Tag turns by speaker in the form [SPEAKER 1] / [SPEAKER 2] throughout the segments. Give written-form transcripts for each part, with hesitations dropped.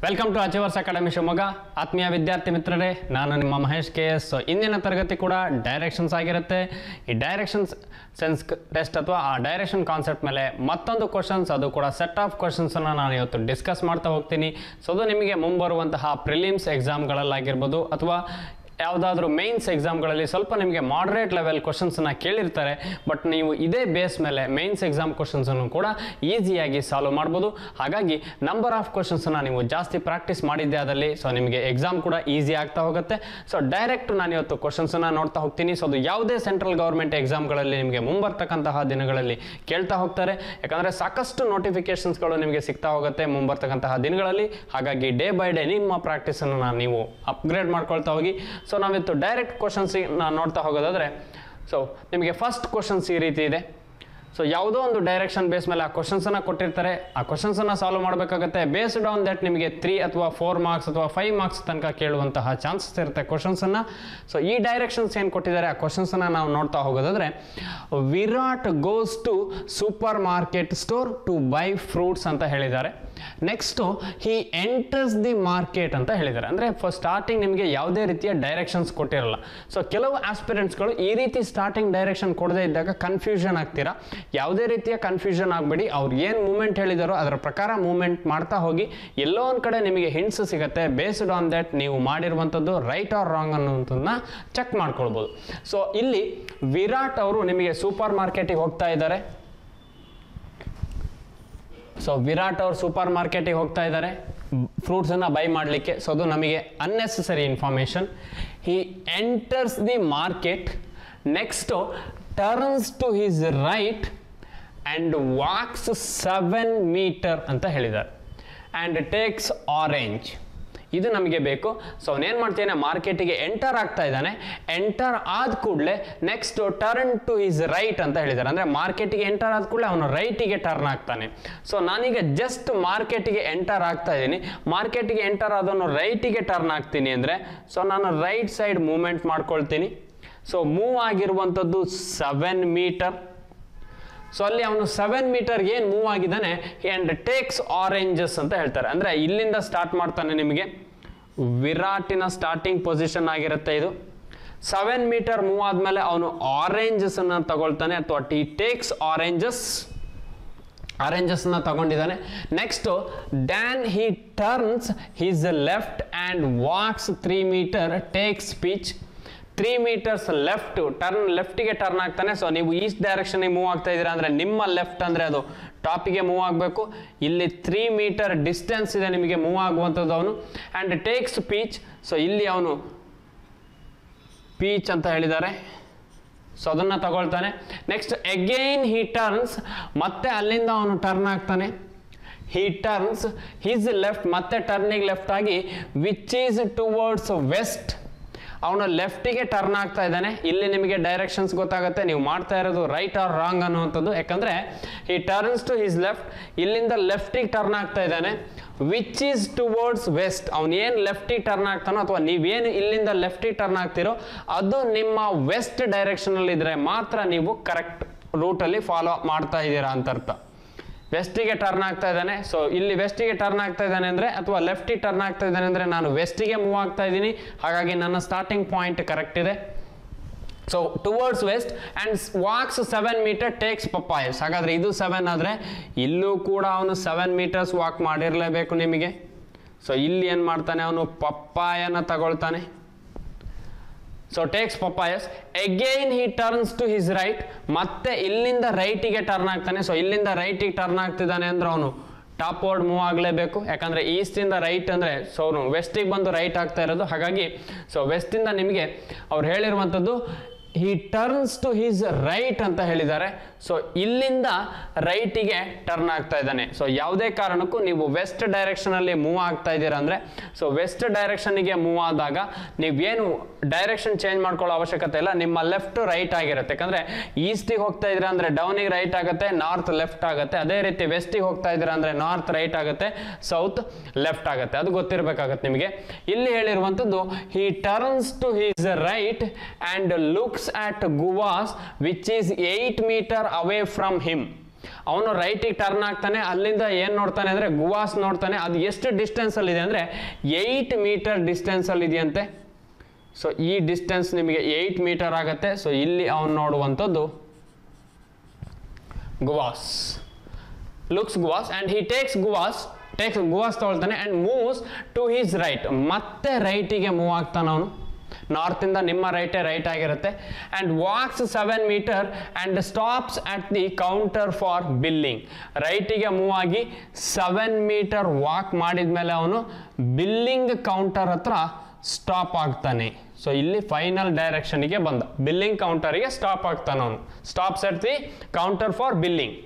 [SPEAKER 1] Welcome to Achievers Academy Shivamogga. ಆತ್ಮೀಯ ವಿದ್ಯಾರ್ಥಿ ಮಿತ್ರರೇ, ನಾನು ನಿಮ್ಮ ಮಹೇಶ್ KS. ಇಂದಿನ ತರಗತಿ ಕೂಡ ಡೈರೆಕ್ಷನ್ಸ್ ಆಗಿರುತ್ತೆ. ಈ ಡೈರೆಕ್ಷನ್ಸ್ ಸೆನ್ಸ್ ಟೆಸ್ಟ್ ಅಥವಾ ಆ ಡೈರೆಕ್ಷನ್ ಕಾನ್ಸೆಪ್ಟ್ ಮೇಲೆ ಮತ್ತೊಂದು ಕ್ವಶನ್ಸ್, ಅದು ಕೂಡ ಸೆಟ್ ಆಫ್ ಕ್ವಶನ್ಸನ್ನು ನಾನು ಇವತ್ತು ಡಿಸ್ಕಸ್ ಮಾಡ್ತಾ ಹೋಗ್ತೀನಿ. ಸೊ ಅದು ನಿಮಗೆ ಮುಂಬರುವಂತಹ ಪ್ರಿಲಿಮ್ಸ್ ಎಕ್ಸಾಮ್ಗಳಲ್ಲಾಗಿರ್ಬೋದು ಅಥವಾ ಯಾವುದಾದ್ರೂ ಮೇನ್ಸ್ ಎಕ್ಸಾಮ್ಗಳಲ್ಲಿ ಸ್ವಲ್ಪ ನಿಮಗೆ ಮಾಡ್ರೇಟ್ ಲೆವೆಲ್ ಕ್ವಶನ್ಸನ್ನು ಕೇಳಿರ್ತಾರೆ. ಬಟ್ ನೀವು ಇದೇ ಬೇಸ್ ಮೇಲೆ ಮೇನ್ಸ್ ಎಕ್ಸಾಮ್ ಕ್ವಶನ್ಸನ್ನು ಕೂಡ ಈಸಿಯಾಗಿ ಸಾಲ್ವ್ ಮಾಡ್ಬೋದು. ಹಾಗಾಗಿ ನಂಬರ್ ಆಫ್ ಕ್ವಶನ್ಸನ್ನು ನೀವು ಜಾಸ್ತಿ ಪ್ರಾಕ್ಟೀಸ್ ಮಾಡಿದ್ದೆ ಆದಲ್ಲಿ ಸೊ ನಿಮಗೆ ಎಕ್ಸಾಮ್ ಕೂಡ ಈಸಿ ಆಗ್ತಾ ಹೋಗುತ್ತೆ. ಸೊ ಡೈರೆಕ್ಟ್ ನಾನು ಇವತ್ತು ಕ್ವಶನ್ಸನ್ನು ನೋಡ್ತಾ ಹೋಗ್ತೀನಿ. ಸೊ ಅದು ಯಾವುದೇ ಸೆಂಟ್ರಲ್ ಗೌರ್ಮೆಂಟ್ ಎಕ್ಸಾಮ್ಗಳಲ್ಲಿ ನಿಮಗೆ ಮುಂಬರ್ತಕ್ಕಂತಹ ದಿನಗಳಲ್ಲಿ ಕೇಳ್ತಾ ಹೋಗ್ತಾರೆ. ಯಾಕಂದರೆ ಸಾಕಷ್ಟು ನೋಟಿಫಿಕೇಶನ್ಸ್ಗಳು ನಿಮಗೆ ಸಿಗ್ತಾ ಹೋಗುತ್ತೆ ಮುಂಬರ್ತಕ್ಕಂತಹ ದಿನಗಳಲ್ಲಿ. ಹಾಗಾಗಿ ಡೇ ಬೈ ಡೇ ನಿಮ್ಮ ಪ್ರಾಕ್ಟೀಸನ್ನು ನೀವು ಅಪ್ಗ್ರೇಡ್ ಮಾಡ್ಕೊಳ್ತಾ ಹೋಗಿ. ಸೊ ನಾವಿತ್ತು ಡೈರೆಕ್ಟ್ ಕ್ವಶನ್ಸ್ ನೋಡ್ತಾ ಹೋಗೋದಾದ್ರೆ, ಸೊ ನಿಮಗೆ ಫಸ್ಟ್ ಕ್ವಶನ್ಸ್ ಈ ರೀತಿ ಇದೆ. ಸೊ ಯಾವುದೋ ಒಂದು ಡೈರೆಕ್ಷನ್ ಬೇಸ್ ಮೇಲೆ ಆ ಕ್ವಶನ್ಸನ್ನು ಕೊಟ್ಟಿರ್ತಾರೆ. ಆ ಕ್ವಶನ್ಸನ್ನು ಸಾಲ್ವ್ ಮಾಡಬೇಕಾಗುತ್ತೆ. ಬೇಸ್ಡ್ ಆನ್ ದಟ್ ನಿಮಗೆ 3 ಅಥವಾ 4 ಮಾರ್ಕ್ಸ್ ಅಥವಾ 5 ಮಾರ್ಕ್ಸ್ ತನಕ ಕೇಳುವಂತಹ ಚಾನ್ಸಸ್ ಇರುತ್ತೆ ಕ್ವಶನ್ಸನ್ನು. ಸೊ ಈ ಡೈರೆಕ್ಷನ್ಸ್ ಏನು ಕೊಟ್ಟಿದ್ದಾರೆ ಆ ಕ್ವಶನ್ಸನ್ನು ನಾವು ನೋಡ್ತಾ ಹೋಗೋದಾದ್ರೆ, Virat goes to supermarket store to buy fruits ಅಂತ ಹೇಳಿದ್ದಾರೆ. Next he enters the market ಅಂತ ಹೇಳಿದ್ದಾರೆ. ಅಂದರೆ ಫಸ್ಟ್ ಸ್ಟಾರ್ಟಿಂಗ್ ನಿಮಗೆ ಯಾವುದೇ ರೀತಿಯ ಡೈರೆಕ್ಷನ್ಸ್ ಕೊಟ್ಟಿರಲ್ಲ. ಸೊ ಕೆಲವು ಆಸ್ಪಿರೆಂಟ್ಸ್ಗಳು ಈ ರೀತಿ ಸ್ಟಾರ್ಟಿಂಗ್ ಡೈರೆಕ್ಷನ್ ಕೊಡದೇ ಇದ್ದಾಗ ಕನ್ಫ್ಯೂಷನ್ ಆಗ್ತೀರಾ. ಯಾವುದೇ ರೀತಿಯ ಕನ್ಫ್ಯೂಷನ್ ಆಗಬೇಡಿ. ಅವ್ರು ಏನು ಮೂಮೆಂಟ್ ಹೇಳಿದಾರೋ ಅದರ ಪ್ರಕಾರ ಮೂಮೆಂಟ್ ಮಾಡ್ತಾ ಹೋಗಿ. ಎಲ್ಲೋ ಒಂದು ಕಡೆ ನಿಮಗೆ ಹಿಂಟ್ಸ್ ಸಿಗುತ್ತೆ. ಬೇಸ್ಡ್ ಆನ್ ದಟ್ ನೀವು ಮಾಡಿರುವಂಥದ್ದು ರೈಟ್ ಆರ್ ರಾಂಗ್ ಅನ್ನೋಂಥದ್ದನ್ನ ಚೆಕ್ ಮಾಡ್ಕೊಳ್ಬೋದು. ಸೊ ಇಲ್ಲಿ ವಿರಾಟ್ ಅವರು ನಿಮಗೆ ಸೂಪರ್ ಮಾರ್ಕೆಟಿಗೆ ಹೋಗ್ತಾ ಇದ್ದಾರೆ. ಸೊ ವಿರಾಟ್ ಅವರು ಸೂಪರ್ ಮಾರ್ಕೆಟಿಗೆ ಹೋಗ್ತಾ ಇದ್ದಾರೆ ಫ್ರೂಟ್ಸನ್ನು ಬೈ ಮಾಡಲಿಕ್ಕೆ. ಸೊ ಅದು ನಮಗೆ unnecessary information. He enters the market, next turns to his right and walks 7 metre ಅಂತ ಹೇಳಿದ್ದಾರೆ. ಆ್ಯಂಡ್ ಟೇಕ್ಸ್ ಆರೆಂಜ್, ಇದು ನಮಗೆ ಬೇಕು. ಸೊ ಅವನೇನು ಮಾಡ್ತಾನೆ, ಮಾರ್ಕೆಟಿಗೆ ಎಂಟರ್ ಆಗ್ತಾ ಇದ್ದಾನೆ. ಎಂಟರ್ ಆದ ಕೂಡಲೇ next turn to his right ಅಂತ ಹೇಳಿದ್ದಾರೆ. ಅಂದರೆ ಮಾರ್ಕೆಟಿಗೆ ಎಂಟರ್ ಆದ ಕೂಡಲೇ ಅವನು ರೈಟಿಗೆ ಟರ್ನ್ ಆಗ್ತಾನೆ. ಸೊ ನಾನೀಗ ಜಸ್ಟ್ ಮಾರ್ಕೆಟಿಗೆ ಎಂಟರ್ ಆಗ್ತಾ ಇದ್ದೀನಿ. ಮಾರ್ಕೆಟಿಗೆ ಎಂಟರ್ ಆದವನು ರೈಟಿಗೆ ಟರ್ನ್ ಆಗ್ತೀನಿ ಅಂದರೆ ಸೊ ನಾನು ರೈಟ್ ಸೈಡ್ ಮೂವ್ಮೆಂಟ್ ಮಾಡ್ಕೊಳ್ತೀನಿ. ಸೊ ಮೂವ್ ಆಗಿರುವಂಥದ್ದು 7 ಮೀಟರ್. ಸೊ ಅಲ್ಲಿ ಅವನು 7 ಮೀಟರ್ ಏನು ಮೂವ್ ಆಗಿದ್ದಾನೆ ಆ್ಯಂಡ್ ಟೇಕ್ಸ್ ಆರೆಂಜಸ್ ಅಂತ ಹೇಳ್ತಾರೆ. ಅಂದರೆ ಇಲ್ಲಿಂದ ಸ್ಟಾರ್ಟ್ ಮಾಡ್ತಾನೆ. ನಿಮಗೆ ವಿರಾಟಿನ ಸ್ಟಾರ್ಟಿಂಗ್ ಪೊಸಿಷನ್ ಆಗಿರುತ್ತೆ ಇದು. 7 ಮೀಟರ್ ಮೂವ್ ಆದಮೇಲೆ ಅವನು ಆರೆಂಜಸ್ಸನ್ನು ತಗೊಳ್ತಾನೆ ಅಥವಾ ಟಿ ಟೇಕ್ಸ್ ಆರೆಂಜಸ್ನ ತಗೊಂಡಿದ್ದಾನೆ. Next then he turns his left and walks 3 metre takes peaches. 3 metres left turn, ಲೆಫ್ಟಿಗೆ ಟರ್ನ್ ಆಗ್ತಾನೆ. ಸೊ ನೀವು ಈಸ್ಟ್ ಡೈರೆಕ್ಷನ್ಗೆ ಮೂವ್ ಆಗ್ತಾ ಇದ್ದೀರಾ ಅಂದರೆ ನಿಮ್ಮ ಲೆಫ್ಟ್ ಅಂದರೆ ಅದು ಟಾಪಿಗೆ ಮೂವ್ ಆಗಬೇಕು. ಇಲ್ಲಿ 3 ಮೀಟರ್ ಡಿಸ್ಟೆನ್ಸ್ ಇದೆ ನಿಮಗೆ ಮೂವ್ ಆಗುವಂಥದ್ದು ಅವನು. ಆ್ಯಂಡ್ ಟೇಕ್ಸ್ ಸ್ಪೀಚ್, ಸೊ ಇಲ್ಲಿ ಅವನು ಪೀಚ್ ಅಂತ ಹೇಳಿದ್ದಾರೆ. ಸೊ ಅದನ್ನು ತಗೊಳ್ತಾನೆ. ನೆಕ್ಸ್ಟ್ ಅಗೈನ್ ಹಿ ಟರ್ನ್ಸ್, ಮತ್ತೆ ಅಲ್ಲಿಂದ ಅವನು ಟರ್ನ್ ಆಗ್ತಾನೆ. ಹಿ ಟರ್ನ್ಸ್ ಹಿಸ್ ಲೆಫ್ಟ್, ಮತ್ತೆ ಟರ್ನಿಗೆ ಲೆಫ್ಟ್ ಆಗಿ ವಿಚ್ ಈಸ್ ಟುವರ್ಡ್ಸ್ ವೆಸ್ಟ್. ಅವನು ಲೆಫ್ಟಿಗೆ ಟರ್ನ್ ಆಗ್ತಾ ಇದ್ದಾನೆ. ಇಲ್ಲಿ ನಿಮಗೆ ಡೈರೆಕ್ಷನ್ಸ್ ಗೊತ್ತಾಗುತ್ತೆ ನೀವು ಮಾಡ್ತಾ ಇರೋದು ರೈಟ್ ಆರ್ ರಾಂಗ್ ಅನ್ನುವಂಥದ್ದು. ಯಾಕಂದರೆ ಈ ಟರ್ನ್ಸ್ ಟು ಹಿಸ್ ಲೆಫ್ಟ್, ಇಲ್ಲಿಂದ ಲೆಫ್ಟಿಗೆ ಟರ್ನ್ ಆಗ್ತಾ ಇದ್ದಾನೆ. ವಿಚ್ ಈಸ್ ಟುವರ್ಡ್ಸ್ ವೆಸ್ಟ್, ಅವನು ಏನು ಲೆಫ್ಟಿಗೆ ಟರ್ನ್ ಆಗ್ತಾನೋ ಅಥವಾ ನೀವೇನು ಇಲ್ಲಿಂದ ಲೆಫ್ಟಿಗೆ ಟರ್ನ್ ಆಗ್ತಿರೋ ಅದು ನಿಮ್ಮ ವೆಸ್ಟ್ ಡೈರೆಕ್ಷನಲ್ಲಿ ಇದ್ದರೆ ಮಾತ್ರ ನೀವು ಕರೆಕ್ಟ್ ರೂಟಲ್ಲಿ ಫಾಲೋ ಮಾಡ್ತಾ ಇದ್ದೀರಾ ಅಂತ ಅರ್ಥ. ವೆಸ್ಟಿಗೆ ಟರ್ನ್ ಆಗ್ತಾ ಇದ್ದಾನೆ. ಸೊ ಇಲ್ಲಿ ವೆಸ್ಟಿಗೆ ಟರ್ನ್ ಆಗ್ತಾ ಇದ್ದಾನೆ ಅಂದರೆ ಅಥವಾ ಲೆಫ್ಟಿಗೆ ಟರ್ನ್ ಆಗ್ತಾ ಇದ್ದಾನೆ ಅಂದರೆ ನಾನು ವೆಸ್ಟಿಗೆ ಮೂವ್ ಆಗ್ತಾ ಇದ್ದೀನಿ. ಹಾಗಾಗಿ ನನ್ನ ಸ್ಟಾರ್ಟಿಂಗ್ ಪಾಯಿಂಟ್ ಕರೆಕ್ಟ್ ಇದೆ. So towards west and walks 7 metre takes papayas. ಹಾಗಾದರೆ ಇದು 7 ಆದರೆ ಇಲ್ಲೂ ಕೂಡ ಅವನು 7 ಮೀಟರ್ಸ್ ವಾಕ್ ಮಾಡಿರಲೇಬೇಕು ನಿಮಗೆ. ಸೊ ಇಲ್ಲಿ ಏನು ಮಾಡ್ತಾನೆ, ಅವನು ಪಪ್ಪಾಯನ ತಗೊಳ್ತಾನೆ. So takes papayas. Again he turns to his right, ಮತ್ತೆ ಇಲ್ಲಿಂದ ರೈಟಿಗೆ ಟರ್ನ್ ಆಗ್ತಾನೆ. ಸೊ ಇಲ್ಲಿಂದ ರೈಟಿಗೆ ಟರ್ನ್ ಆಗ್ತಿದ್ದಾನೆ ಅಂದ್ರೆ ಅವನು ಟಾಪ್ ವರ್ಡ್ ಮೂವ್ ಆಗಲೇಬೇಕು. ಯಾಕಂದರೆ ಈಸ್ಟಿಂದ ರೈಟ್ ಅಂದರೆ ಸೊ ಅವನು ವೆಸ್ಟಿಗೆ ಬಂದು ರೈಟ್ ಆಗ್ತಾ ಇರೋದು. ಹಾಗಾಗಿ ಸೊ ವೆಸ್ಟಿಂದ ನಿಮಗೆ ಅವ್ರು ಹೇಳಿರುವಂಥದ್ದು he turns to his right ಅಂತ ಹೇಳಿದ್ದಾರೆ. ಸೊ ಇಲ್ಲಿಂದ ರೈಟಿಗೆ ಟರ್ನ್ ಆಗ್ತಾ ಇದ್ದಾನೆ. ಸೊ ಯಾವುದೇ ಕಾರಣಕ್ಕೂ ನೀವು ವೆಸ್ಟ್ ಡೈರೆಕ್ಷನಲ್ಲಿ ಮೂವ್ ಆಗ್ತಾ ಇದ್ದೀರಾ ಅಂದರೆ ಸೊ ವೆಸ್ಟ್ ಡೈರೆಕ್ಷನ್ಗೆ ಮೂವ್ ಆದಾಗ ನೀವೇನು ಡೈರೆಕ್ಷನ್ ಚೇಂಜ್ ಮಾಡ್ಕೊಳ್ಳೋ ಅವಶ್ಯಕತೆ ಇಲ್ಲ. ನಿಮ್ಮ ಲೆಫ್ಟ್ ರೈಟ್ ಆಗಿರುತ್ತೆ. ಯಾಕಂದರೆ ಈಸ್ಟಿಗೆ ಹೋಗ್ತಾ ಇದ್ದೀರಾ ಅಂದರೆ ಡೌನಿಗೆ ರೈಟ್ ಆಗುತ್ತೆ, ನಾರ್ತ್ ಲೆಫ್ಟ್ ಆಗುತ್ತೆ. ಅದೇ ರೀತಿ ವೆಸ್ಟಿಗೆ ಹೋಗ್ತಾ ಇದ್ದೀರಾ ಅಂದರೆ ನಾರ್ತ್ ರೈಟ್ ಆಗುತ್ತೆ, ಸೌತ್ ಲೆಫ್ಟ್ ಆಗುತ್ತೆ. ಅದು ಗೊತ್ತಿರಬೇಕಾಗತ್ತೆ ನಿಮಗೆ. ಇಲ್ಲಿ ಹೇಳಿರುವಂಥದ್ದು he turns to his right and looks at Guvas which is 8 meter away from him. ಅವನು ರೈಟಿಗೆ ಟರ್ನ್ ಆಗ್ತಾನೆ, ಅಲ್ಲಿಂದ ಏನು ನೋಡ್ತಾನೆ ಅಂದರೆ ಗುವಾಸ್ ನೋಡ್ತಾನೆ. ಅದು ಎಷ್ಟು ಡಿಸ್ಟೆನ್ಸಲ್ಲಿ ಇದೆ ಅಂದರೆ 8 ಮೀಟರ್ ಡಿಸ್ಟೆನ್ಸಲ್ಲಿ ಇದೆಯಂತೆ. ಸೊ ಈ ಡಿಸ್ಟೆನ್ಸ್ ನಿಮಗೆ 8 ಮೀಟರ್ ಆಗುತ್ತೆ. ಸೊ ಇಲ್ಲಿ ಅವನು ನೋಡುವಂಥದ್ದು guavas, looks guavas and he takes guavas ತಗೊಳ್ತಾನೆ and moves to his right. ಮತ್ತೆ ರೈಟಿಗೆ ಮೂವ್ ಆಗ್ತಾನೆ ಅವನು. ನಾರ್ತಿಂದ ನಿಮ್ಮ ರೈಟ್ ಆಗಿರುತ್ತೆ. And walks 7 metre and stops at the counter for billing. ರೈಟಿಗೆ ಮೂವ್ ಆಗಿ 7 ಮೀಟರ್ ವಾಕ್ ಮಾಡಿದ ಮೇಲೆ ಅವನು ಬಿಲ್ಲಿಂಗ್ ಕೌಂಟರ್ ಹತ್ರ ಸ್ಟಾಪ್ ಆಗ್ತಾನೆ. ಸೊ ಇಲ್ಲಿ ಫೈನಲ್ ಡೈರೆಕ್ಷನ್ಗೆ ಬಂದ, ಬಿಲ್ಲಿಂಗ್ ಕೌಂಟರಿಗೆ ಸ್ಟಾಪ್ ಆಗ್ತಾನೆ ಅವನು. Stops at the counter for billing.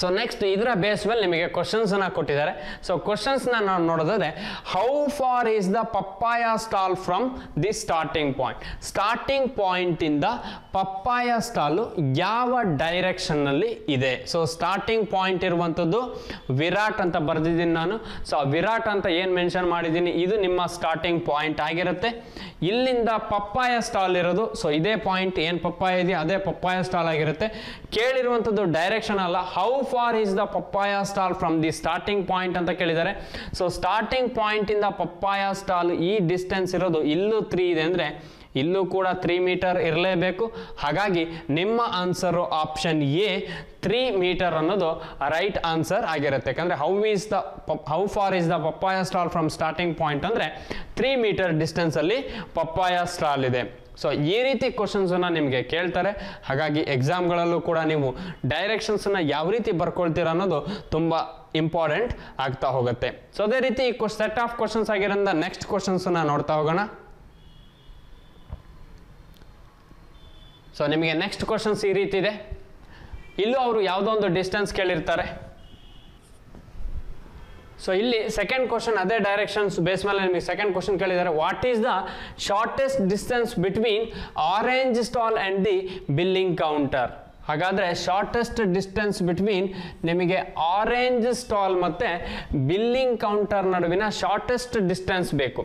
[SPEAKER 1] So next ಇದರ ಬೇಸ್ ಮೇಲೆ ನಿಮಗೆ ಕ್ವಶನ್ಸನ್ನ ಕೊಟ್ಟಿದ್ದಾರೆ. ಸೊ ಕ್ವಶನ್ಸ್ನ ನಾವು ನೋಡೋದಾದ್ರೆ, how far is the papaya stall from the starting point. Starting ಪಾಯಿಂಟಿಂದ ಪಪ್ಪಾಯ ಸ್ಟಾಲು ಯಾವ ಡೈರೆಕ್ಷನ್ನಲ್ಲಿ ಇದೆ. ಸೊ ಸ್ಟಾರ್ಟಿಂಗ್ ಪಾಯಿಂಟ್ ಇರುವಂಥದ್ದು ವಿರಾಟ್ ಅಂತ ಬರೆದಿದ್ದೀನಿ ನಾನು. ಸೊ ವಿರಾಟ್ ಅಂತ ಏನು ಮೆನ್ಷನ್ ಮಾಡಿದ್ದೀನಿ ಇದು ನಿಮ್ಮ ಸ್ಟಾರ್ಟಿಂಗ್ ಪಾಯಿಂಟ್ ಆಗಿರುತ್ತೆ. ಇಲ್ಲಿಂದ ಪಪ್ಪಾಯ ಸ್ಟಾಲ್ ಇರೋದು, ಸೊ ಇದೇ ಪಾಯಿಂಟ್ ಏನು ಪಪ್ಪಾಯ ಇದೆಯಾ ಅದೇ ಪಪ್ಪಾಯ ಸ್ಟಾಲ್ ಆಗಿರುತ್ತೆ. ಕೇಳಿರುವಂಥದ್ದು ಡೈರೆಕ್ಷನ್ ಅಲ್ಲ, how far is the papaya stall from the starting point ಅಂತ ಕೇಳಿದ್ದಾರೆ. ಸೊ ಸ್ಟಾರ್ಟಿಂಗ್ ಪಾಯಿಂಟ್ ಇಂದ ಪಪ್ಪಾಯ ಸ್ಟಾಲ್ ಈ ಡಿಸ್ಟೆನ್ಸ್ ಇರೋದು, ಇಲ್ಲೂ 3 ಇದೆ ಅಂದರೆ ಇಲ್ಲೂ ಕೂಡ 3 ಮೀಟರ್ ಇರಲೇಬೇಕು. ಹಾಗಾಗಿ ನಿಮ್ಮ ಆನ್ಸರು ಆಪ್ಷನ್ ಎ 3 ಮೀಟರ್ ಅನ್ನೋದು ರೈಟ್ ಆನ್ಸರ್ ಆಗಿರುತ್ತೆ. ಯಾಕಂದರೆ how far is the papaya stall from starting point ಅಂದರೆ 3 ಮೀಟರ್ ಡಿಸ್ಟೆನ್ಸಲ್ಲಿ ಪಪ್ಪಾಯ ಸ್ಟಾಲ್ ಇದೆ. ಸೊ ಈ ರೀತಿ ಕ್ವಶನ್ಸನ್ನು ನಿಮಗೆ ಕೇಳ್ತಾರೆ. ಹಾಗಾಗಿ ಎಕ್ಸಾಮ್ಗಳಲ್ಲೂ ಕೂಡ ನೀವು ಡೈರೆಕ್ಷನ್ಸನ್ನು ಯಾವ ರೀತಿ ಬರ್ಕೊಳ್ತೀರ ಅನ್ನೋದು ತುಂಬ ಇಂಪಾರ್ಟೆಂಟ್ ಆಗ್ತಾ ಹೋಗುತ್ತೆ. ಸೊ ಅದೇ ರೀತಿ ಸೆಟ್ ಆಫ್ ಕ್ವಶನ್ಸ್ ಆಗಿರೋದ್ರಿಂದ ನೆಕ್ಸ್ಟ್ ಕ್ವಶನ್ಸನ್ನು ನೋಡ್ತಾ ಹೋಗೋಣ. ಸೊ ನಿಮಗೆ ನೆಕ್ಸ್ಟ್ ಕ್ವಶನ್ಸ್ ಈ ರೀತಿ ಇದೆ. ಇಲ್ಲೂ ಅವರು ಯಾವುದೋ ಒಂದು ಡಿಸ್ಟೆನ್ಸ್ ಕೇಳಿರ್ತಾರೆ. ಸೊ ಇಲ್ಲಿ ಸೆಕೆಂಡ್ ಕ್ವಶನ್ ಅದೇ ಡೈರೆಕ್ಷನ್ಸ್ ಬೇಸ್ ಮೇಲೆ ನಿಮಗೆ ಸೆಕೆಂಡ್ ಕ್ವಶನ್ ಕೇಳಿದ್ದಾರೆ, what is the shortest distance between orange stall and the billing counter. ಹಾಗಾದರೆ ಶಾರ್ಟೆಸ್ಟ್ ಡಿಸ್ಟೆನ್ಸ್ ಬಿಟ್ವೀನ್ ನಿಮಗೆ ಆರೆಂಜ್ ಸ್ಟಾಲ್ ಮತ್ತು ಬಿಲ್ಲಿಂಗ್ ಕೌಂಟರ್ ನಡುವಿನ ಶಾರ್ಟೆಸ್ಟ್ ಡಿಸ್ಟೆನ್ಸ್ ಬೇಕು.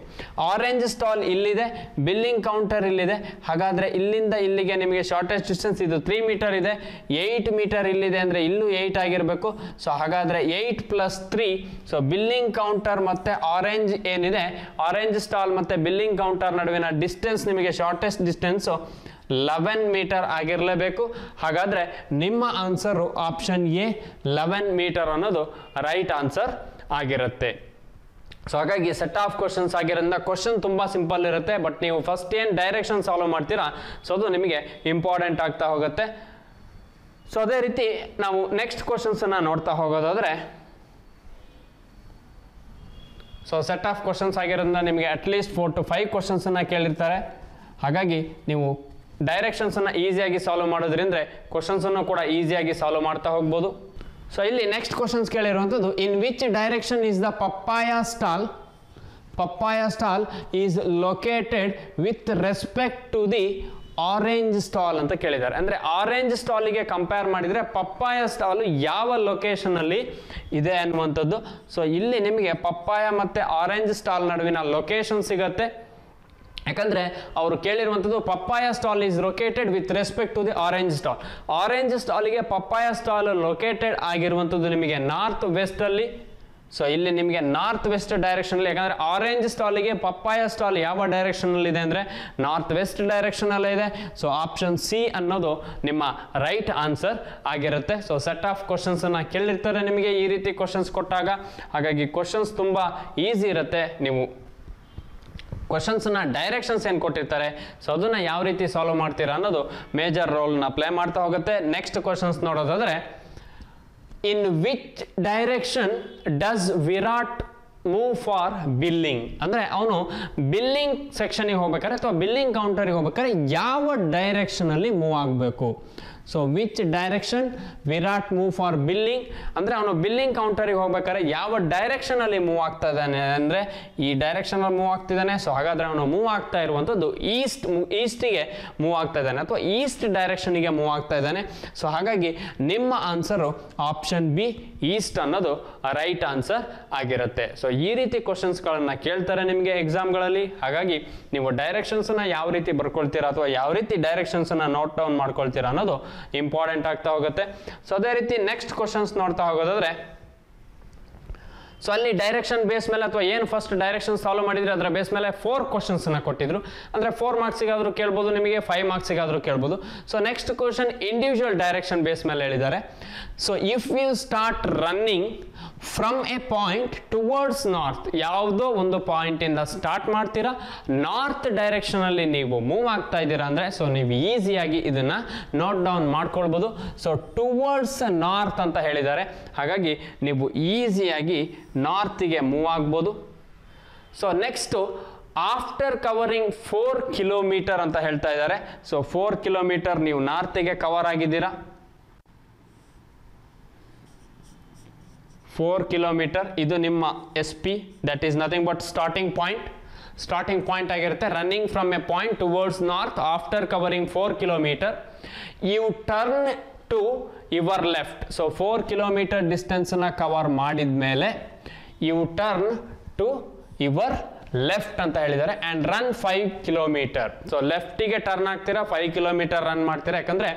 [SPEAKER 1] ಆರೆಂಜ್ ಸ್ಟಾಲ್ ಇಲ್ಲಿದೆ, ಬಿಲ್ಲಿಂಗ್ ಕೌಂಟರ್ ಇಲ್ಲಿದೆ. ಹಾಗಾದರೆ ಇಲ್ಲಿಂದ ಇಲ್ಲಿಗೆ ನಿಮಗೆ ಶಾರ್ಟೆಸ್ಟ್ ಡಿಸ್ಟೆನ್ಸ್ ಇದು 3 ಮೀಟರ್ ಇದೆ, 8 ಮೀಟರ್ ಇಲ್ಲಿದೆ ಅಂದರೆ ಇಲ್ಲೂ 8 ಆಗಿರಬೇಕು. ಸೊ ಹಾಗಾದರೆ 8 + 3. ಸೊ ಬಿಲ್ಲಿಂಗ್ ಕೌಂಟರ್ ಮತ್ತು ಆರೆಂಜ್ ಏನಿದೆ, ಆರೆಂಜ್ ಸ್ಟಾಲ್ ಮತ್ತು ಬಿಲ್ಲಿಂಗ್ ಕೌಂಟರ್ ನಡುವಿನ ಡಿಸ್ಟೆನ್ಸ್ ನಿಮಗೆ ಶಾರ್ಟೆಸ್ಟ್ ಡಿಸ್ಟೆನ್ಸು 11 ಮೀಟರ್ ಆಗಿರಲೇಬೇಕು. ಹಾಗಾದರೆ ನಿಮ್ಮ ಆನ್ಸರು ಆಪ್ಷನ್ ಎ 11 ಮೀಟರ್ ಅನ್ನೋದು ರೈಟ್ ಆನ್ಸರ್ ಆಗಿರುತ್ತೆ. ಸೊ ಹಾಗಾಗಿ ಸೆಟ್ ಆಫ್ ಕ್ವಶನ್ಸ್ ಆಗಿರೋದ್ರಿಂದ ಕ್ವಶನ್ ತುಂಬ ಸಿಂಪಲ್ ಇರುತ್ತೆ. ಬಟ್ ನೀವು ಫಸ್ಟ್ ಏನು ಡೈರೆಕ್ಷನ್ ಸಾಲ್ವ್ ಮಾಡ್ತೀರಾ ಸೊ ಅದು ನಿಮಗೆ ಇಂಪಾರ್ಟೆಂಟ್ ಆಗ್ತಾ ಹೋಗುತ್ತೆ. ಸೊ ಅದೇ ರೀತಿ ನಾವು ನೆಕ್ಸ್ಟ್ ಕ್ವಶನ್ಸನ್ನು ನೋಡ್ತಾ ಹೋಗೋದಾದರೆ, ಸೊ ಸೆಟ್ ಆಫ್ ಕ್ವಶನ್ಸ್ ಆಗಿರೋದ್ರಿಂದ ನಿಮಗೆ ಅಟ್ಲೀಸ್ಟ್ 4 to 5 ಕ್ವಶನ್ಸನ್ನು ಕೇಳಿರ್ತಾರೆ. ಹಾಗಾಗಿ ನೀವು ಡೈರೆಕ್ಷನ್ಸನ್ನು ಈಸಿಯಾಗಿ ಸಾಲ್ವ್ ಮಾಡೋದ್ರಿಂದ ಕ್ವಶನ್ಸನ್ನು ಕೂಡ ಈಸಿಯಾಗಿ ಸಾಲ್ವ್ ಮಾಡ್ತಾ ಹೋಗ್ಬೋದು. ಸೊ ಇಲ್ಲಿ ನೆಕ್ಸ್ಟ್ ಕ್ವಶನ್ಸ್ ಕೇಳಿರುವಂಥದ್ದು, in which direction is the papaya stall is located with respect to the orange stall ಅಂತ ಕೇಳಿದ್ದಾರೆ. ಅಂದರೆ ಆರೆಂಜ್ ಸ್ಟಾಲಿಗೆ ಕಂಪೇರ್ ಮಾಡಿದರೆ ಪಪ್ಪಾಯ ಸ್ಟಾಲು ಯಾವ ಲೊಕೇಶನಲ್ಲಿ ಇದೆ ಅನ್ನುವಂಥದ್ದು. ಸೊ ಇಲ್ಲಿ ನಿಮಗೆ ಪಪ್ಪಾಯ ಮತ್ತು ಆರೆಂಜ್ ಸ್ಟಾಲ್ ನಡುವಿನ ಲೊಕೇಶನ್ ಸಿಗುತ್ತೆ. ಯಾಕಂದರೆ ಅವರು ಕೇಳಿರುವಂಥದ್ದು papaya stall is located with respect to the orange stall. Orange ಸ್ಟಾಲಿಗೆ ಪಪ್ಪಾಯ ಸ್ಟಾಲ್ ಲೊಕೇಟೆಡ್ ಆಗಿರುವಂಥದ್ದು ನಿಮಗೆ ನಾರ್ತ್ ವೆಸ್ಟಲ್ಲಿ. ಸೊ ಇಲ್ಲಿ ನಿಮಗೆ ನಾರ್ತ್ ವೆಸ್ಟ್ ಡೈರೆಕ್ಷನಲ್ಲಿ, ಯಾಕಂದರೆ ಆರೆಂಜ್ ಸ್ಟಾಲಿಗೆ ಪಪ್ಪಾಯ ಸ್ಟಾಲ್ ಯಾವ ಡೈರೆಕ್ಷನಲ್ಲಿದೆ ಅಂದರೆ ನಾರ್ತ್ ವೆಸ್ಟ್ ಡೈರೆಕ್ಷನಲ್ಲೇ ಇದೆ. ಸೊ ಆಪ್ಷನ್ ಸಿ ಅನ್ನೋದು ನಿಮ್ಮ ರೈಟ್ ಆನ್ಸರ್ ಆಗಿರುತ್ತೆ. ಸೊ ಸೆಟ್ ಆಫ್ ಕ್ವಶನ್ಸನ್ನು ಕೇಳಿರ್ತಾರೆ ನಿಮಗೆ ಈ ರೀತಿ ಕ್ವಶನ್ಸ್ ಕೊಟ್ಟಾಗ. ಹಾಗಾಗಿ ಕ್ವಶನ್ಸ್ ತುಂಬ ಈಸಿ ಇರುತ್ತೆ. ನೀವು ಕ್ವಶನ್ಸ್ನ ಡೈರೆಕ್ಷನ್ಸ್ ಏನು ಕೊಟ್ಟಿರ್ತಾರೆ ಸೊ ಅದನ್ನು ಯಾವ ರೀತಿ ಸಾಲ್ವ್ ಮಾಡ್ತೀರಾ ಅನ್ನೋದು ಮೇಜರ್ ರೋಲ್ನ ಪ್ಲೇ ಮಾಡ್ತಾ ಹೋಗುತ್ತೆ. ನೆಕ್ಸ್ಟ್ ಕ್ವಶನ್ಸ್ ನೋಡೋದಾದರೆ, ಇನ್ which direction does Virat move for billing. ಅಂದರೆ ಅವನು ಬಿಲ್ಲಿಂಗ್ ಸೆಕ್ಷನಿಗೆ ಹೋಗ್ಬೇಕಾದ್ರೆ ಅಥವಾ ಬಿಲ್ಲಿಂಗ್ ಕೌಂಟರಿಗೆ ಹೋಗ್ಬೇಕಾದ್ರೆ ಯಾವ ಡೈರೆಕ್ಷನಲ್ಲಿ ಮೂವ್ ಆಗಬೇಕು. So which direction Virat move for billing ಅಂದರೆ ಅವನು ಬಿಲ್ಲಿಂಗ್ ಕೌಂಟರಿಗೆ ಹೋಗ್ಬೇಕಾದ್ರೆ ಯಾವ ಡೈರೆಕ್ಷನಲ್ಲಿ ಮೂವ್ ಆಗ್ತಾ ಇದ್ದಾನೆ ಅಂದರೆ ಈ ಡೈರೆಕ್ಷನಲ್ಲಿ ಮೂವ್ ಆಗ್ತಿದ್ದಾನೆ. ಸೊ ಹಾಗಾದರೆ ಅವನು ಮೂವ್ ಆಗ್ತಾ ಇರುವಂಥದ್ದು ಈಸ್ಟಿಗೆ ಮೂವ್ ಆಗ್ತಾ ಇದ್ದಾನೆ ಅಥವಾ ಈಸ್ಟ್ ಡೈರೆಕ್ಷನಿಗೆ ಮೂವ್ ಆಗ್ತಾ ಇದ್ದಾನೆ. ಸೊ ಹಾಗಾಗಿ ನಿಮ್ಮ ಆನ್ಸರು ಆಪ್ಷನ್ ಬಿ ಈಸ್ಟ್ ಅನ್ನೋದು ರೈಟ್ ಆನ್ಸರ್ ಆಗಿರುತ್ತೆ. ಸೊ ಈ ರೀತಿ ಕ್ವಶನ್ಸ್ಗಳನ್ನು ಕೇಳ್ತಾರೆ ನಿಮಗೆ ಎಕ್ಸಾಮ್ಗಳಲ್ಲಿ. ಹಾಗಾಗಿ ನೀವು ಡೈರೆಕ್ಷನ್ಸನ್ನು ಯಾವ ರೀತಿ ಬರ್ಕೊಳ್ತೀರಾ ಅಥವಾ ಯಾವ ರೀತಿ ಡೈರೆಕ್ಷನ್ಸನ್ನು ನೋಟ್ ಡೌನ್ ಮಾಡ್ಕೊಳ್ತೀರಾ ಅನ್ನೋದು ಇಂಪಾರ್ಟೆಂಟ್ ಆಗ್ತಾ ಹೋಗುತ್ತೆ. ಸೊ ಅದೇ ರೀತಿ ನೆಕ್ಸ್ಟ್ ಕ್ವಶನ್ಸ್ ನೋಡ್ತಾ ಹೋಗೋದಾದ್ರೆ, ಸೊ ಅಲ್ಲಿ ಡೈರೆಕ್ಷನ್ ಬೇಸ್ ಮೇಲೆ ಅಥವಾ ಏನು ಫಸ್ಟ್ ಡೈರೆಕ್ಷನ್ ಸಾಲ್ವ್ ಮಾಡಿದ್ರೆ ಅದರ ಬೇಸ್ ಮೇಲೆ 4 ಕ್ವಶನ್ಸ್ ಕೊಟ್ಟಿದ್ರು. ಅಂದರೆ 4 ಮಾರ್ಕ್ಸಿಗಾದರೂ ಕೇಳ್ಬೋದು, ನಿಮಗೆ 5 ಮಾರ್ಕ್ಸಿಗಾದರೂ ಕೇಳ್ಬೋದು. So next question individual direction base ಮೇಲೆ ಹೇಳಿದ್ದಾರೆ. So if you start running from a point towards north, ಯಾವುದೋ ಒಂದು ಪಾಯಿಂಟಿಂದ ಸ್ಟಾರ್ಟ್ ಮಾಡ್ತೀರಾ, ನಾರ್ತ್ ಡೈರೆಕ್ಷನಲ್ಲಿ ನೀವು ಮೂವ್ ಆಗ್ತಾ ಇದ್ದೀರಾ ಅಂದರೆ ಸೊ ನೀವು ಈಸಿಯಾಗಿ ಇದನ್ನು ನೋಟ್ ಡೌನ್ ಮಾಡ್ಕೊಳ್ಬೋದು. ಸೊ ಟುವರ್ಡ್ಸ್ ನಾರ್ತ್ ಅಂತ ಹೇಳಿದ್ದಾರೆ, ಹಾಗಾಗಿ ನೀವು ಈಸಿಯಾಗಿ ನಾರ್ತಿಗೆ ಮೂವ್ ಆಗ್ಬೋದು. So next after covering 4 kilometre ಅಂತ ಹೇಳ್ತಾ ಇದ್ದಾರೆ. ಸೊ 4 ಕಿಲೋಮೀಟರ್ ನೀವು ನಾರ್ತಿಗೆ ಕವರ್ ಆಗಿದ್ದೀರಾ. 4 ಕಿಲೋಮೀಟರ್ ಇದು ನಿಮ್ಮ SP, that is nothing but starting point ಆಗಿರುತ್ತೆ. Running from a point towards north after covering 4 kilometre you turn to your left. So 4 kilometre ಡಿಸ್ಟೆನ್ಸ್ನ cover ಮಾಡಿದ ಮೇಲೆ you turn to your left ಅಂತ ಹೇಳಿದ್ದಾರೆ and run 5 kilometre. So ಲೆಫ್ಟಿಗೆ turn ಆಗ್ತೀರಾ, 5 kilometre run ಮಾಡ್ತೀರಾ. ಯಾಕಂದರೆ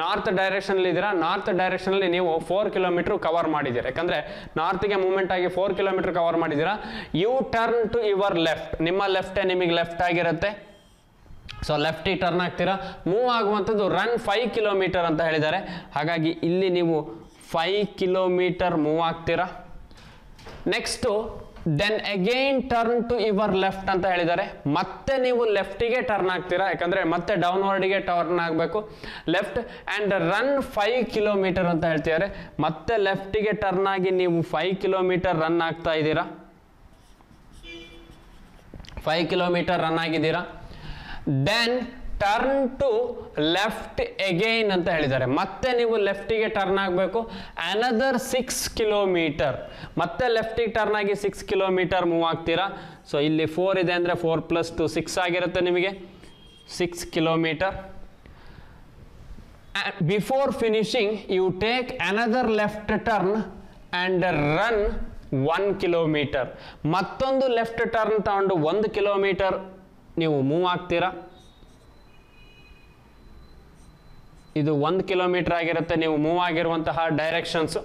[SPEAKER 1] ನಾರ್ತ್ ಡೈರೆಕ್ಷನಲ್ಲಿ ಇದ್ದೀರಾ, ನಾರ್ತ್ ಡೈರೆಕ್ಷನಲ್ಲಿ ನೀವು 4 ಕಿಲೋಮೀಟರ್ ಕವರ್ ಮಾಡಿದ್ದೀರಾ. ಯಾಕಂದರೆ ನಾರ್ತ್ಗೆ ಮೂವ್ಮೆಂಟ್ ಆಗಿ 4 ಕಿಲೋಮೀಟರ್ ಕವರ್ ಮಾಡಿದ್ದೀರಾ. You turn to your left, ನಿಮ್ಮ ಲೆಫ್ಟೇ ನಿಮಗೆ ಲೆಫ್ಟ್ ಆಗಿರುತ್ತೆ. ಸೊ ಲೆಫ್ಟಿಗೆ ಟರ್ನ್ ಆಗ್ತೀರಾ, ಮೂವ್ ಆಗುವಂಥದ್ದು ರನ್ 5 ಕಿಲೋಮೀಟರ್ ಅಂತ ಹೇಳಿದ್ದಾರೆ. ಹಾಗಾಗಿ ಇಲ್ಲಿ ನೀವು 5 ಕಿಲೋಮೀಟರ್ ಮೂವ್ ಆಗ್ತೀರಾ. Next then again turn to your left ಅಂತ ಹೇಳಿದ್ದಾರೆ. ಮತ್ತೆ ನೀವು ಲೆಫ್ಟಿಗೆ ಟರ್ನ್ ಆಗ್ತೀರಾ, ಯಾಕಂದರೆ ಮತ್ತೆ ಡೌನ್ವರ್ಡಿಗೆ ಟರ್ನ್ ಆಗಬೇಕು. ಲೆಫ್ಟ್ ಆ್ಯಂಡ್ ರನ್ 5 ಕಿಲೋಮೀಟರ್ ಅಂತ ಹೇಳ್ತಿದ್ದಾರೆ. ಮತ್ತೆ ಲೆಫ್ಟಿಗೆ ಟರ್ನ್ ಆಗಿ ನೀವು 5 ಕಿಲೋಮೀಟರ್ ರನ್ ಆಗ್ತಾ ಇದ್ದೀರಾ. 5 ಕಿಲೋಮೀಟರ್ ರನ್ ಆಗಿದ್ದೀರಾ. Then turn to left again ಅಂತ ಹೇಳಿದ್ದಾರೆ. ಮತ್ತೆ ನೀವು ಲೆಫ್ಟಿಗೆ ಟರ್ನ್ ಆಗಬೇಕು. ಅನದರ್ 6 ಕಿಲೋಮೀಟರ್, ಮತ್ತೆ ಲೆಫ್ಟಿಗೆ ಟರ್ನ್ ಆಗಿ 6 ಕಿಲೋಮೀಟರ್ ಮೂವ್ ಆಗ್ತೀರಾ. ಸೊ ಇಲ್ಲಿ 4 ಇದೆ ಅಂದರೆ 4 + 2 6 ಆಗಿರುತ್ತೆ ನಿಮಗೆ, 6 kilometre. Before finishing you take another left turn and run 1 kilometre. ಮತ್ತೊಂದು ಲೆಫ್ಟ್ ಟರ್ನ್ ತಗೊಂಡು 1 ಕಿಲೋಮೀಟರ್ ನೀವು ಮೂವ್ ಆಗ್ತೀರಾ. ಇದು 1 ಕಿಲೋಮೀಟರ್ ಆಗಿರುತ್ತೆ ನೀವು ಮೂವ್ ಆಗಿರುವಂತಹ ಡೈರೆಕ್ಷನ್ಸು.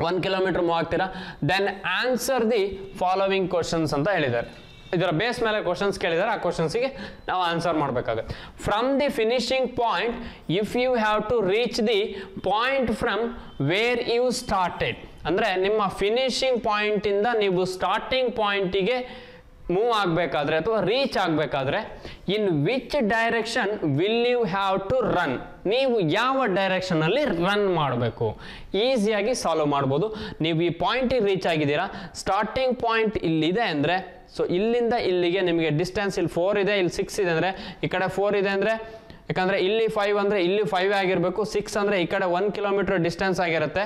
[SPEAKER 1] 1 ಕಿಲೋಮೀಟರ್ ಮೂವ್ ಆಗ್ತೀರಾ. Then answer the following questions ಅಂತ ಹೇಳಿದ್ದಾರೆ. ಇದರ ಬೇಸ್ ಮೇಲೆ ಕ್ವಶನ್ಸ್ ಕೇಳಿದ್ದಾರೆ, ಆ ಕ್ವಶನ್ಸಿಗೆ ನಾವು ಆನ್ಸರ್ ಮಾಡಬೇಕಾಗುತ್ತೆ. From the finishing point if you have to reach the point from where you started, ಅಂದರೆ ನಿಮ್ಮ ಫಿನಿಶಿಂಗ್ ಪಾಯಿಂಟಿಂದ ನೀವು ಸ್ಟಾರ್ಟಿಂಗ್ ಪಾಯಿಂಟಿಗೆ ಮೂವ್ ಆಗಬೇಕಾದ್ರೆ ಅಥವಾ ರೀಚ್ ಆಗಬೇಕಾದ್ರೆ in which direction will you have to run, ನೀವು ಯಾವ ಡೈರೆಕ್ಷನಲ್ಲಿ ರನ್ ಮಾಡಬೇಕು. ಈಸಿಯಾಗಿ ಸಾಲ್ವ್ ಮಾಡ್ಬೋದು. ನೀವು ಈ ಪಾಯಿಂಟಿಗೆ ರೀಚ್ ಆಗಿದ್ದೀರಾ, ಸ್ಟಾರ್ಟಿಂಗ್ ಪಾಯಿಂಟ್ ಇಲ್ಲಿದೆ ಅಂದರೆ ಸೊ ಇಲ್ಲಿಂದ ಇಲ್ಲಿಗೆ ನಿಮಗೆ ಡಿಸ್ಟೆನ್ಸ್ ಇಲ್ಲಿ 4 ಇದೆ, ಇಲ್ಲಿ 6 ಇದೆ ಅಂದರೆ ಈ ಕಡೆ 4 ಇದೆ ಅಂದರೆ, ಯಾಕಂದರೆ ಇಲ್ಲಿ 5 ಅಂದರೆ ಇಲ್ಲಿ 5 ಆಗಿರಬೇಕು, 6 ಅಂದರೆ ಈ ಕಡೆ 1 ಕಿಲೋಮೀಟರ್ ಡಿಸ್ಟೆನ್ಸ್ ಆಗಿರುತ್ತೆ.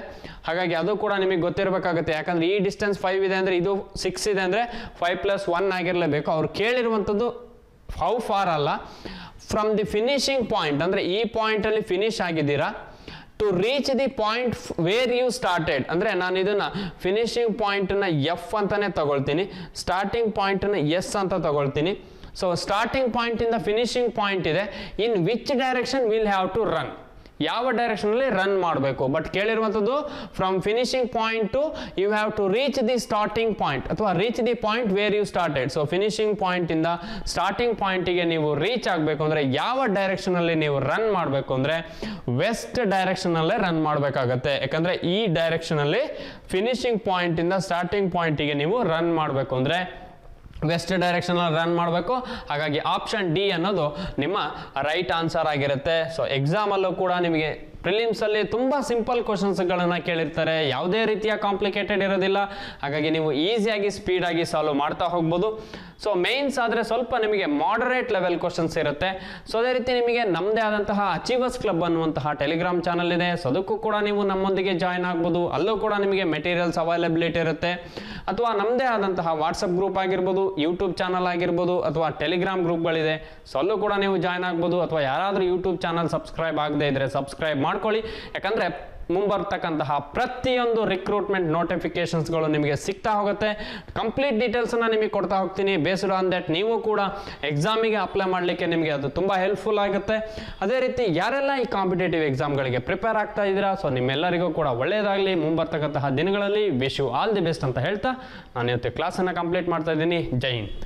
[SPEAKER 1] ಹಾಗಾಗಿ ಅದು ಕೂಡ ನಿಮಗೆ ಗೊತ್ತಿರಬೇಕಾಗುತ್ತೆ. ಯಾಕಂದರೆ ಈ ಡಿಸ್ಟೆನ್ಸ್ 5 ಇದೆ ಅಂದರೆ ಇದು 6 ಇದೆ ಅಂದರೆ 5 + 1 ಆಗಿರಲೇಬೇಕು. ಅವ್ರು ಕೇಳಿರುವಂಥದ್ದು ಹೌ ಫಾರ್ ಅಲ್ಲ, ಫ್ರಮ್ ದಿ ಫಿನಿಶಿಂಗ್ ಪಾಯಿಂಟ್, ಅಂದರೆ ಈ ಪಾಯಿಂಟಲ್ಲಿ ಫಿನಿಶ್ ಆಗಿದ್ದೀರಾ, to reach the point where you started, ಅಂದರೆ ನಾನು ಇದನ್ನು ಫಿನಿಶಿಂಗ್ ಪಾಯಿಂಟನ್ನು F ಅಂತಲೇ ತಗೊಳ್ತೀನಿ, ಸ್ಟಾರ್ಟಿಂಗ್ ಪಾಯಿಂಟನ್ನು S ಅಂತ ತಗೊಳ್ತೀನಿ. ಸೊ ಸ್ಟಾರ್ಟಿಂಗ್ ಪಾಯಿಂಟಿಂದ ಫಿನಿಶಿಂಗ್ ಪಾಯಿಂಟ್ ಇದೆ. In which direction will have to run, ಯಾವ ಡೈರೆಕ್ಷನಲ್ಲಿ ರನ್ ಮಾಡಬೇಕು. ಬಟ್ ಕೇಳಿರುವಂಥದ್ದು from finishing point to you have to reach the starting point ಅಥವಾ reach the point where you started. So finishing ಪಾಯಿಂಟಿಂದ starting ಪಾಯಿಂಟಿಗೆ ನೀವು reach ಆಗಬೇಕು ಅಂದರೆ ಯಾವ ಡೈರೆಕ್ಷನಲ್ಲಿ ನೀವು ರನ್ ಮಾಡಬೇಕು ಅಂದರೆ ವೆಸ್ಟ್ ಡೈರೆಕ್ಷನಲ್ಲೇ ರನ್ ಮಾಡಬೇಕಾಗತ್ತೆ. ಯಾಕಂದರೆ ಈ ಡೈರೆಕ್ಷನಲ್ಲಿ ಫಿನಿಶಿಂಗ್ ಪಾಯಿಂಟಿಂದ ಸ್ಟಾರ್ಟಿಂಗ್ ಪಾಯಿಂಟಿಗೆ ನೀವು ರನ್ ಮಾಡಬೇಕು ಅಂದರೆ ವೆಸ್ಟ್ ಡೈರೆಕ್ಷನಲ್ಲಿ ರನ್ ಮಾಡಬೇಕು. ಹಾಗಾಗಿ ಆಪ್ಷನ್ ಡಿ ಅನ್ನೋದು ನಿಮ್ಮ ರೈಟ್ ಆನ್ಸರ್ ಆಗಿರುತ್ತೆ. ಸೊ ಎಕ್ಸಾಮಲ್ಲೂ ಕೂಡ ನಿಮಗೆ ಪ್ರಿಲಿಮ್ಸಲ್ಲಿ ತುಂಬ ಸಿಂಪಲ್ ಕ್ವಶನ್ಸ್ಗಳನ್ನು ಕೇಳಿರ್ತಾರೆ, ಯಾವುದೇ ರೀತಿಯ ಕಾಂಪ್ಲಿಕೇಟೆಡ್ ಇರೋದಿಲ್ಲ. ಹಾಗಾಗಿ ನೀವು ಈಸಿಯಾಗಿ ಸ್ಪೀಡಾಗಿ ಸಾಲ್ವ್ ಮಾಡ್ತಾ ಹೋಗ್ಬೋದು. ಸೊ ಮೇನ್ಸ್ ಆದರೆ ಸ್ವಲ್ಪ ನಿಮಗೆ ಮಾಡರೇಟ್ ಲೆವೆಲ್ ಕ್ವಶನ್ಸ್ ಇರುತ್ತೆ. ಸೊ ಅದೇ ರೀತಿ ನಿಮಗೆ ನಮ್ಮದೇ ಆದಂತಹ ಅಚೀವರ್ಸ್ ಕ್ಲಬ್ ಅನ್ನುವಂತಹ ಟೆಲಿಗ್ರಾಮ್ ಚಾನಲ್ ಇದೆ. ಸೊ ಅದಕ್ಕೂ ಕೂಡ ನೀವು ನಮ್ಮೊಂದಿಗೆ ಜಾಯ್ನ್ ಆಗ್ಬೋದು. ಅಲ್ಲೂ ಕೂಡ ನಿಮಗೆ ಮೆಟೀರಿಯಲ್ಸ್ ಅವೈಲಬಿಲಿಟಿ ಇರುತ್ತೆ. ಅಥವಾ ನಮ್ಮದೇ ಆದಂತಹ ವಾಟ್ಸಪ್ ಗ್ರೂಪ್ ಆಗಿರ್ಬೋದು, ಯೂಟ್ಯೂಬ್ ಚಾನಲ್ ಆಗಿರ್ಬೋದು, ಅಥವಾ ಟೆಲಿಗ್ರಾಮ್ ಗ್ರೂಪ್ಗಳಿದೆ. ಸೊ ಅಲ್ಲೂ ಕೂಡ ನೀವು ಜಾಯ್ನ್ ಆಗ್ಬೋದು. ಅಥವಾ ಯಾರಾದರೂ ಯೂಟ್ಯೂಬ್ ಚಾನಲ್ ಸಬ್ಸ್ಕ್ರೈಬ್ ಆಗದೇ ಇದ್ದರೆ ಸಬ್ಸ್ಕ್ರೈಬ್ ಮಾಡಿ ಮಾಡ್ಕೊಳ್ಳಿ. ಯಾಕಂದರೆ ಮುಂಬರ್ತಕ್ಕಂತಹ ಪ್ರತಿಯೊಂದು ರಿಕ್ರೂಟ್ಮೆಂಟ್ ನೋಟಿಫಿಕೇಶನ್ಸ್ಗಳು ನಿಮಗೆ ಸಿಗ್ತಾ ಹೋಗುತ್ತೆ. ಕಂಪ್ಲೀಟ್ ಡೀಟೇಲ್ಸನ್ನು ನಿಮಗೆ ಕೊಡ್ತಾ ಹೋಗ್ತೀನಿ. ಬೇಸ್ಡ್ ಆನ್ ದಟ್ ನೀವು ಕೂಡ ಎಕ್ಸಾಮಿಗೆ ಅಪ್ಲೈ ಮಾಡಲಿಕ್ಕೆ ನಿಮಗೆ ಅದು ತುಂಬ ಹೆಲ್ಪ್ಫುಲ್ ಆಗುತ್ತೆ. ಅದೇ ರೀತಿ ಯಾರೆಲ್ಲ ಈ ಕಾಂಪಿಟೇಟಿವ್ ಎಕ್ಸಾಮ್ಗಳಿಗೆ ಪ್ರಿಪೇರ್ ಆಗ್ತಾ ಇದ್ದೀರಾ, ಸೊ ನಿಮ್ಮೆಲ್ಲರಿಗೂ ಕೂಡ ಒಳ್ಳೆಯದಾಗಲಿ. ಮುಂಬರ್ತಕ್ಕಂತಹ ದಿನಗಳಲ್ಲಿ wish you all the best ಅಂತ ಹೇಳ್ತಾ ನಾನು ಇವತ್ತು ಕ್ಲಾಸನ್ನು ಕಂಪ್ಲೀಟ್ ಮಾಡ್ತಾ ಇದ್ದೀನಿ. ಜೈ ಹಿಂದ್.